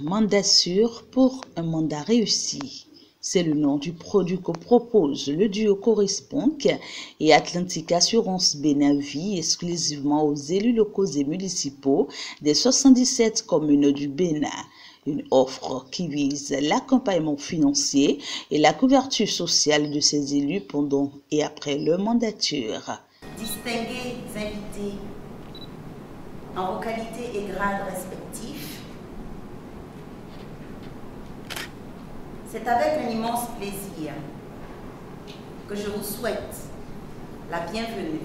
Mandasure pour un mandat réussi. C'est le nom du produit que propose le duo Corisbank et Atlantic Assurance Bénin-Vie exclusivement aux élus locaux et municipaux des 77 communes du Bénin. Une offre qui vise l'accompagnement financier et la couverture sociale de ces élus pendant et après leur mandature. Distingués invités en vos qualités et grades respectifs, c'est avec un immense plaisir que je vous souhaite la bienvenue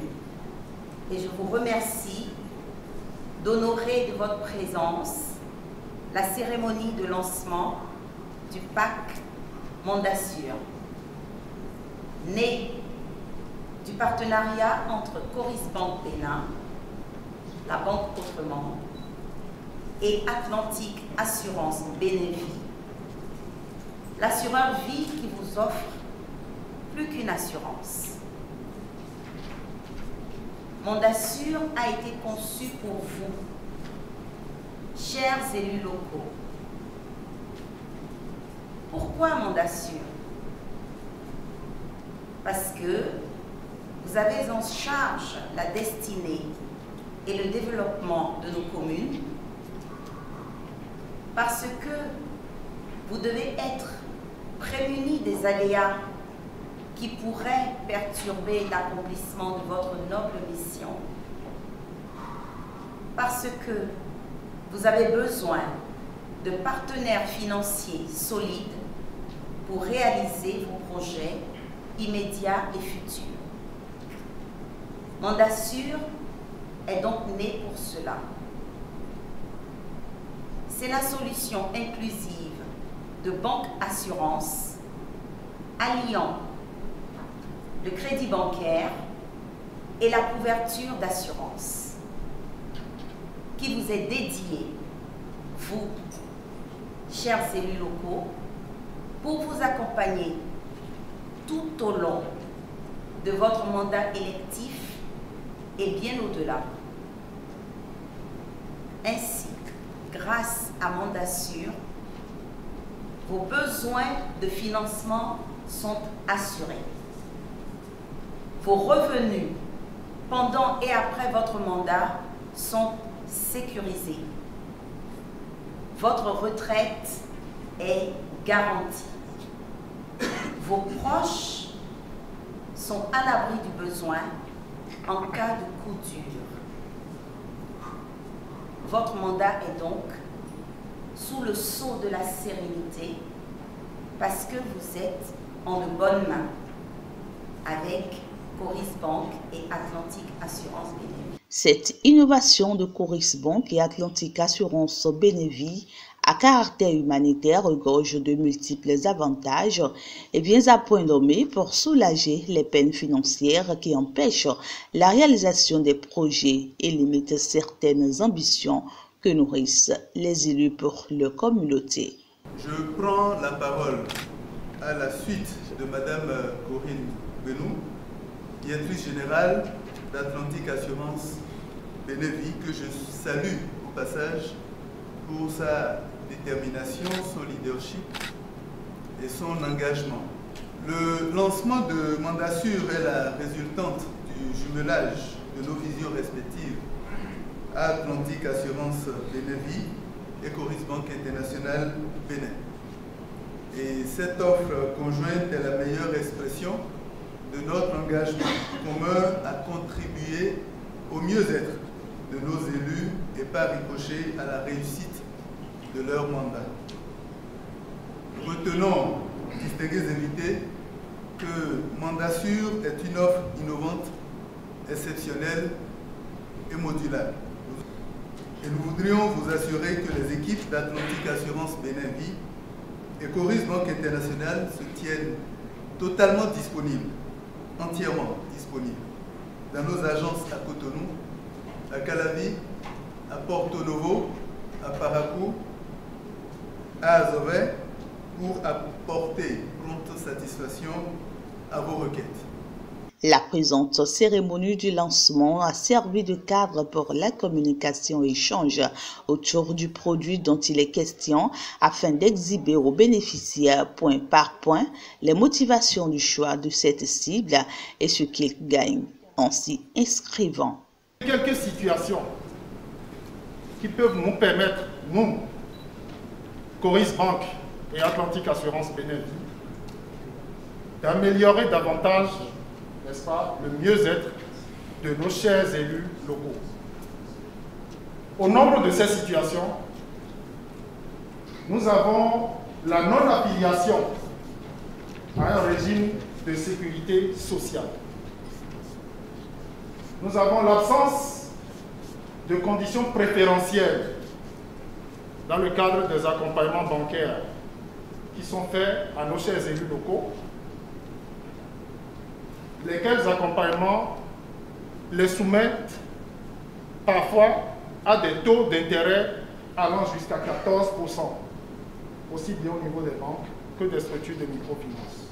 et je vous remercie d'honorer de votre présence la cérémonie de lancement du PAC Mandasure, né du partenariat entre Corisbank Bénin, la Banque Autrement et Atlantic Assurance Bénin-Vie, l'assureur vie qui vous offre plus qu'une assurance. Mandasure a été conçu pour vous, chers élus locaux. Pourquoi Mandasure? Parce que vous avez en charge la destinée et le développement de nos communes, parce que vous devez être prémunis des aléas qui pourraient perturber l'accomplissement de votre noble mission, parce que vous avez besoin de partenaires financiers solides pour réaliser vos projets immédiats et futurs. Mandasure est donc né pour cela. C'est la solution inclusive de banque assurance alliant le crédit bancaire et la couverture d'assurance qui vous est dédiée, vous, chers élus locaux, pour vous accompagner tout au long de votre mandat électif et bien au-delà. Ainsi, grâce à Mandasure, vos besoins de financement sont assurés. Vos revenus pendant et après votre mandat sont sécurisés. Votre retraite est garantie. Vos proches sont à l'abri du besoin en cas de coup dur. Votre mandat est donc sous le sceau de la sérénité parce que vous êtes en de bonnes mains avec Corisbank et Atlantic Assurance Bénin-Vie. Cette innovation de Corisbank et Atlantic Assurance Bénin-Vie à caractère humanitaire regorge de multiples avantages et vient à point nommé pour soulager les peines financières qui empêchent la réalisation des projets et limitent certaines ambitions que nourrissent les élus pour leur communauté. Je prends la parole à la suite de Madame Corinne Benou, directrice générale d'Atlantic Assurance Bénin-Vie, que je salue au passage pour sa détermination, son leadership et son engagement. Le lancement de Mandasure est la résultante du jumelage de nos visions respectives Atlantic Assurance Bénin-Vie et Corisbank International Bénin. Et cette offre conjointe est la meilleure expression de notre engagement commun à contribuer au mieux-être de nos élus et par ricochet à la réussite de leur mandat. Retenons, distingués invités, que Mandasure est une offre innovante, exceptionnelle et modulable. Et nous voudrions vous assurer que les équipes d'Atlantic Assurance Bénin-Vie et Corisbank International se tiennent totalement disponibles, entièrement disponibles, dans nos agences à Cotonou, à Calavi, à Porto Novo, à Paracou, à Azové, pour apporter prompte satisfaction à vos requêtes. La présente cérémonie du lancement a servi de cadre pour la communication et échange autour du produit dont il est question afin d'exhiber aux bénéficiaires point par point les motivations du choix de cette cible et ce qu'ils gagnent en s'y inscrivant. Quelques situations qui peuvent nous permettre, nous, Coris Bank et Atlantique Assurance Bénévi, d'améliorer davantage, n'est-ce pas, le mieux-être de nos chers élus locaux. Au nombre de ces situations, nous avons la non-affiliation à un régime de sécurité sociale. Nous avons l'absence de conditions préférentielles dans le cadre des accompagnements bancaires qui sont faits à nos chers élus locaux, lesquels accompagnements les soumettent parfois à des taux d'intérêt allant jusqu'à 14%, aussi bien au niveau des banques que des structures de microfinance.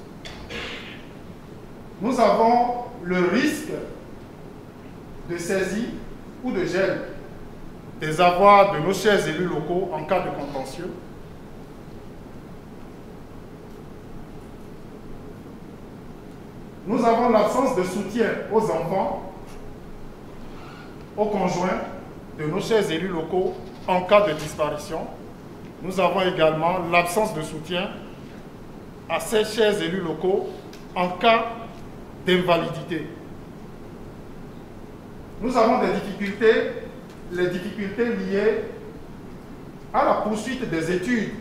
Nous avons le risque de saisie ou de gel des avoirs de nos chers élus locaux en cas de contentieux. Nous avons l'absence de soutien aux enfants, aux conjoints de nos chers élus locaux en cas de disparition. Nous avons également l'absence de soutien à ces chers élus locaux en cas d'invalidité. Nous avons des difficultés, les difficultés liées à la poursuite des études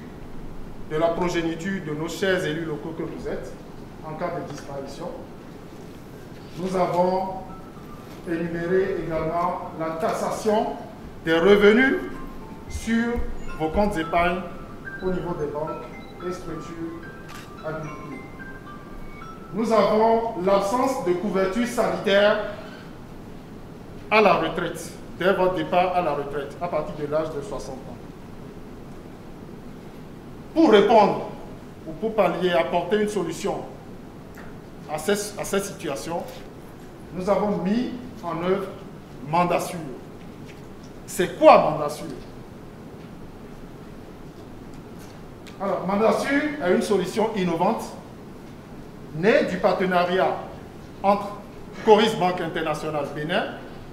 de la progéniture de nos chers élus locaux que vous êtes en cas de disparition. Nous avons énuméré également la taxation des revenus sur vos comptes d'épargne au niveau des banques et structures habilitées. Nous avons l'absence de couverture sanitaire à la retraite, dès votre départ à la retraite, à partir de l'âge de 60 ans. Pour répondre ou pour pallier, apporter une solution à cette situation, nous avons mis en œuvre Mandassure. C'est quoi Mandassure? Alors, Mandassure est une solution innovante née du partenariat entre Coris Banque Internationale Bénin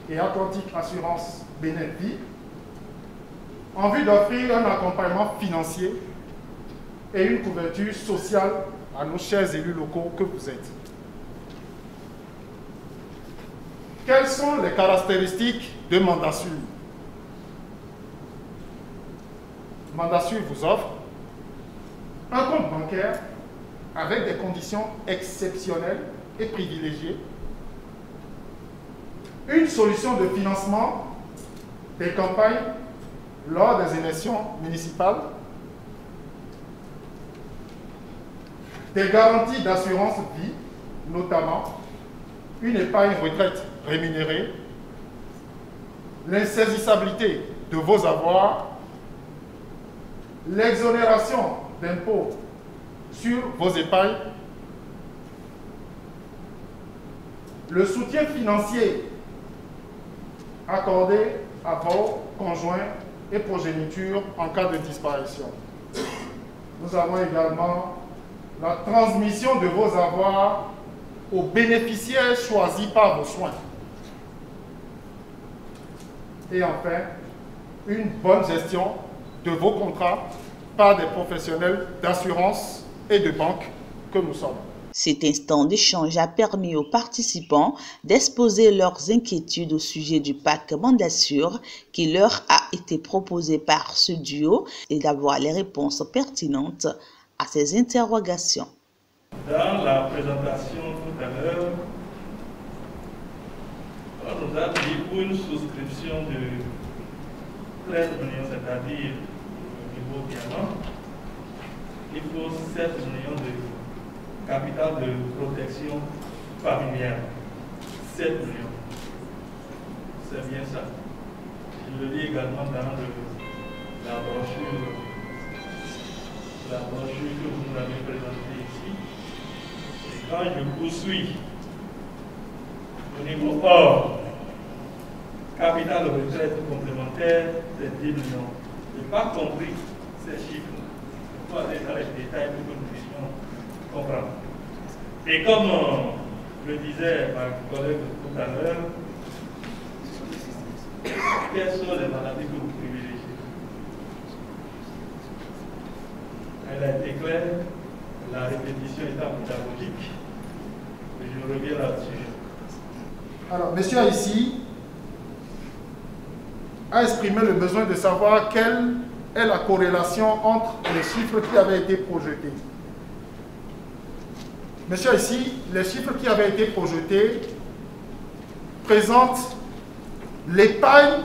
et Atlantique Assurance Bénévi en vue d'offrir un accompagnement financier et une couverture sociale à nos chers élus locaux que vous êtes. Quelles sont les caractéristiques de Mandassure? Mandassure vous offre un compte bancaire avec des conditions exceptionnelles et privilégiées, une solution de financement des campagnes lors des élections municipales, des garanties d'assurance vie, notamment une épargne retraite rémunérée, l'insaisissabilité de vos avoirs, l'exonération d'impôts sur vos épargnes, le soutien financier accordé à vos conjoints et progénitures en cas de disparition. Nous avons également la transmission de vos avoirs aux bénéficiaires choisis par vos soins. Et enfin, une bonne gestion de vos contrats par des professionnels d'assurance et de banque que nous sommes. Cet instant d'échange a permis aux participants d'exposer leurs inquiétudes au sujet du pack Mandassure qui leur a été proposé par ce duo et d'avoir les réponses pertinentes à ces interrogations. Dans la présentation tout à l'heure, on nous a dit pour une souscription de 13 millions, c'est-à-dire au niveau diamant, il faut 7 millions de capital de protection familiale. 7 millions. C'est bien ça. Je le lis également dans la brochure que vous nous avez présentée ici. Et quand je poursuis au niveau hors, capital de retraite complémentaire, c'est 10 millions. Je n'ai pas compris ces chiffres. Il faut aller dans les détails pour que nous puissions comprendre. Et comme le disait ma collègue tout à l'heure, quelles sont les maladies que vous privilégiez? Elle a été claire, la répétition étant pédagogique, et je reviens là-dessus. Alors, monsieur ici a exprimé le besoin de savoir quelle est la corrélation entre les chiffres qui avaient été projetés. Monsieur ici, les chiffres qui avaient été projetés présentent l'épargne,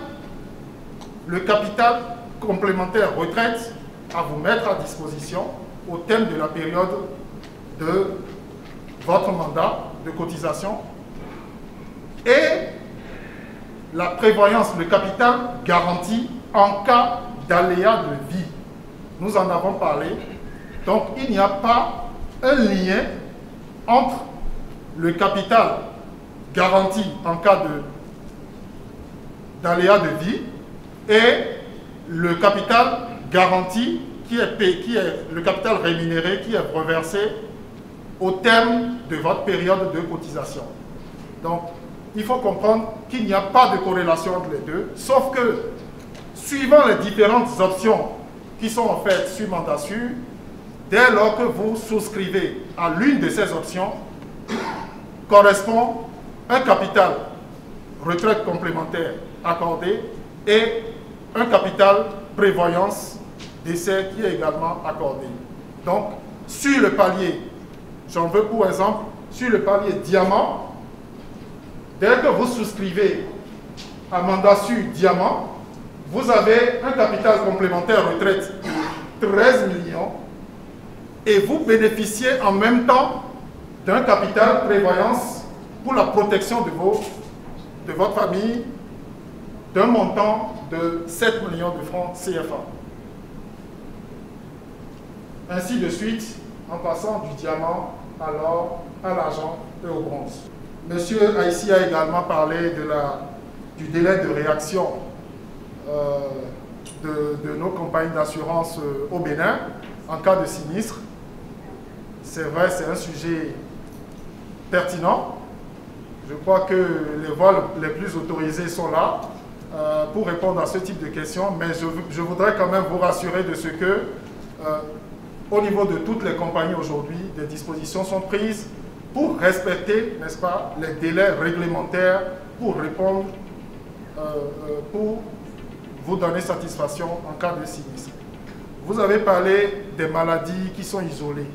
le capital complémentaire retraite à vous mettre à disposition au terme de la période de votre mandat de cotisation et la prévoyance, le capital garanti en cas d'aléa de vie. Nous en avons parlé. Donc, il n'y a pas un lien entre le capital garanti en cas d'aléa de vie et le capital garanti qui est le capital rémunéré qui est reversé au terme de votre période de cotisation. Donc, il faut comprendre qu'il n'y a pas de corrélation entre les deux, sauf que, suivant les différentes options qui sont offertes sur mandat sûr, dès lors que vous souscrivez à l'une de ces options, correspond un capital retraite complémentaire accordé et un capital prévoyance décès qui est également accordé. Donc, sur le palier, j'en veux pour exemple, sur le palier diamant, dès que vous souscrivez à mandat sûr diamant, vous avez un capital complémentaire retraite de 13 millions et vous bénéficiez en même temps d'un capital prévoyance pour la protection de votre famille d'un montant de 7 millions de francs CFA. Ainsi de suite, en passant du diamant à l'or, à l'argent et au bronze. Monsieur Aïssi a également parlé du délai de réaction de nos compagnies d'assurance au Bénin en cas de sinistre. C'est vrai, c'est un sujet pertinent. Je crois que les voix les plus autorisées sont là pour répondre à ce type de questions, mais je voudrais quand même vous rassurer de ce que, au niveau de toutes les compagnies aujourd'hui, des dispositions sont prises pour respecter, n'est-ce pas, les délais réglementaires pour répondre, pour vous donner satisfaction en cas de sinistre. Vous avez parlé des maladies qui sont isolées.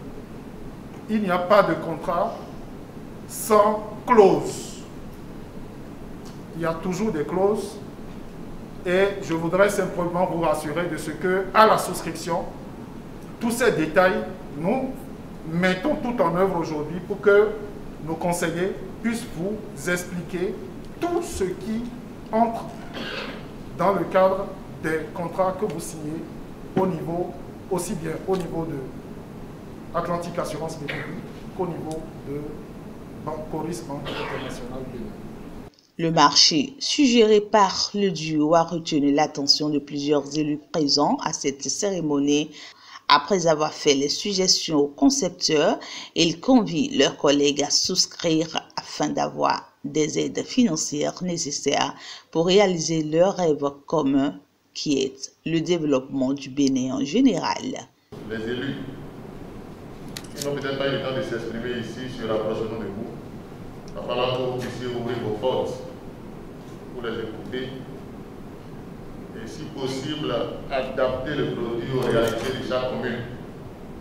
Il n'y a pas de contrat sans clause. Il y a toujours des clauses et je voudrais simplement vous rassurer de ce que, à la souscription, tous ces détails, nous mettons tout en œuvre aujourd'hui pour que nos conseillers puissent vous expliquer tout ce qui entre dans le cadre des contrats que vous signez au niveau, aussi bien au niveau de Atlantique Assurance Bénin qu'au niveau de Coris Banque Internationale Bénin. Le marché suggéré par le duo a retenu l'attention de plusieurs élus présents à cette cérémonie. Après avoir fait les suggestions aux concepteurs, ils convient leurs collègues à souscrire afin d'avoir des aides financières nécessaires pour réaliser leur rêve commun qui est le développement du Bénin en général. Les élus, ils n'ont peut-être pas eu le temps de s'exprimer ici sur l'approchement de vous. Il va falloir que vous puissiez ouvrir vos portes pour les écouter. Et si possible, adapter le produit aux réalités de chaque commune.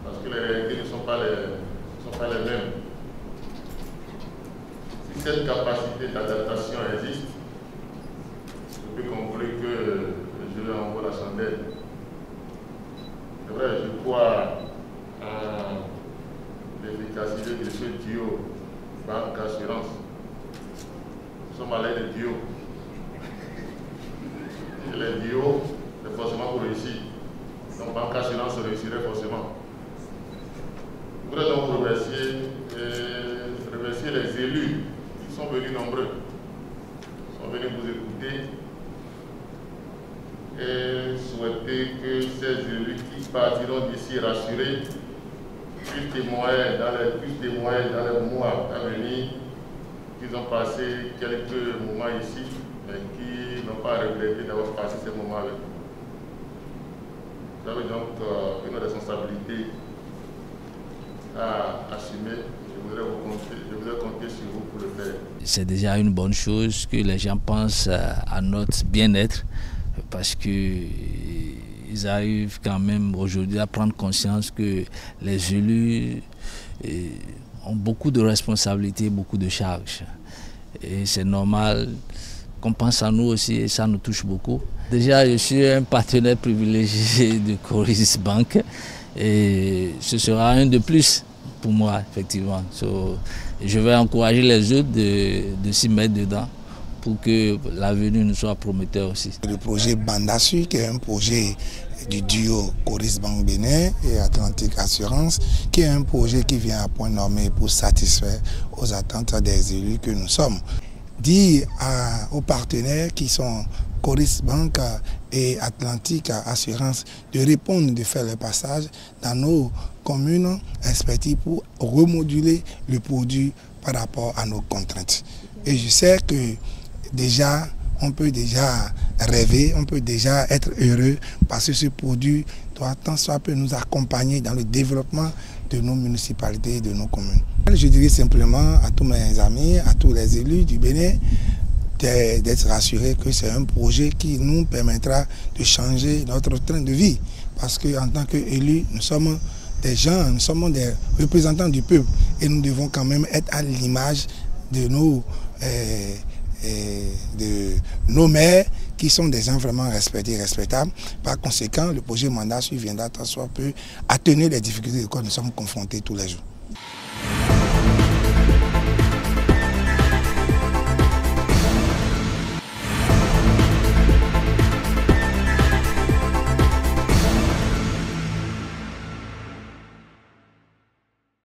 Parce que les réalités ne sont pas les mêmes. Si cette capacité d'adaptation existe, je peux conclure que je lui envoie la chandelle. C'est vrai, je crois à l'efficacité de ce duo banque assurance. Nous sommes allés de duo. Et les duos, c'est forcément pour réussir. Donc banque assurance réussirait forcément. Je voudrais donc remercier les élus qui sont venus nombreux, sont venus vous écouter et souhaiter que ces élus qui partiront d'ici rassurés puissent témoigner dans les mois à venir qu'ils ont passé quelques moments ici, mais qui n'ont pas regretté d'avoir passé ces moments avec nous. Vous avez donc une responsabilité à assumer. Je voudrais compter sur vous pour le faire. C'est déjà une bonne chose que les gens pensent à notre bien-être parce qu'ils arrivent quand même aujourd'hui à prendre conscience que les élus ont beaucoup de responsabilités, beaucoup de charges. Et c'est normal qu'on pense à nous aussi et ça nous touche beaucoup. Déjà, je suis un partenaire privilégié de Coris Bank et ce sera un de plus pour moi, effectivement. Je vais encourager les autres de s'y mettre dedans pour que l'avenir nous soit prometteur aussi. Le projet Bandasu, qui est un projet du duo Coris Bank Bénin et Atlantique Assurance, qui est un projet qui vient à point nommé pour satisfaire aux attentes des élus que nous sommes. Dire aux partenaires qui sont Coris Bank et Atlantique Assurance de répondre, de faire le passage dans nos communes respectives pour remoduler le produit par rapport à nos contraintes. Et je sais que déjà, on peut déjà rêver, on peut déjà être heureux parce que ce produit doit tant soit peu nous accompagner dans le développement de nos municipalités, de nos communes. Je dirais simplement à tous mes amis, à tous les élus du Bénin, d'être rassurés que c'est un projet qui nous permettra de changer notre train de vie. Parce qu'en tant qu'élus, nous sommes des gens, nous sommes des représentants du peuple et nous devons quand même être à l'image de nos maires qui sont des gens vraiment respectés et respectables. Par conséquent, le projet Bandasu viendra tant soit peu atténuer les difficultés auxquelles nous sommes confrontés tous les jours.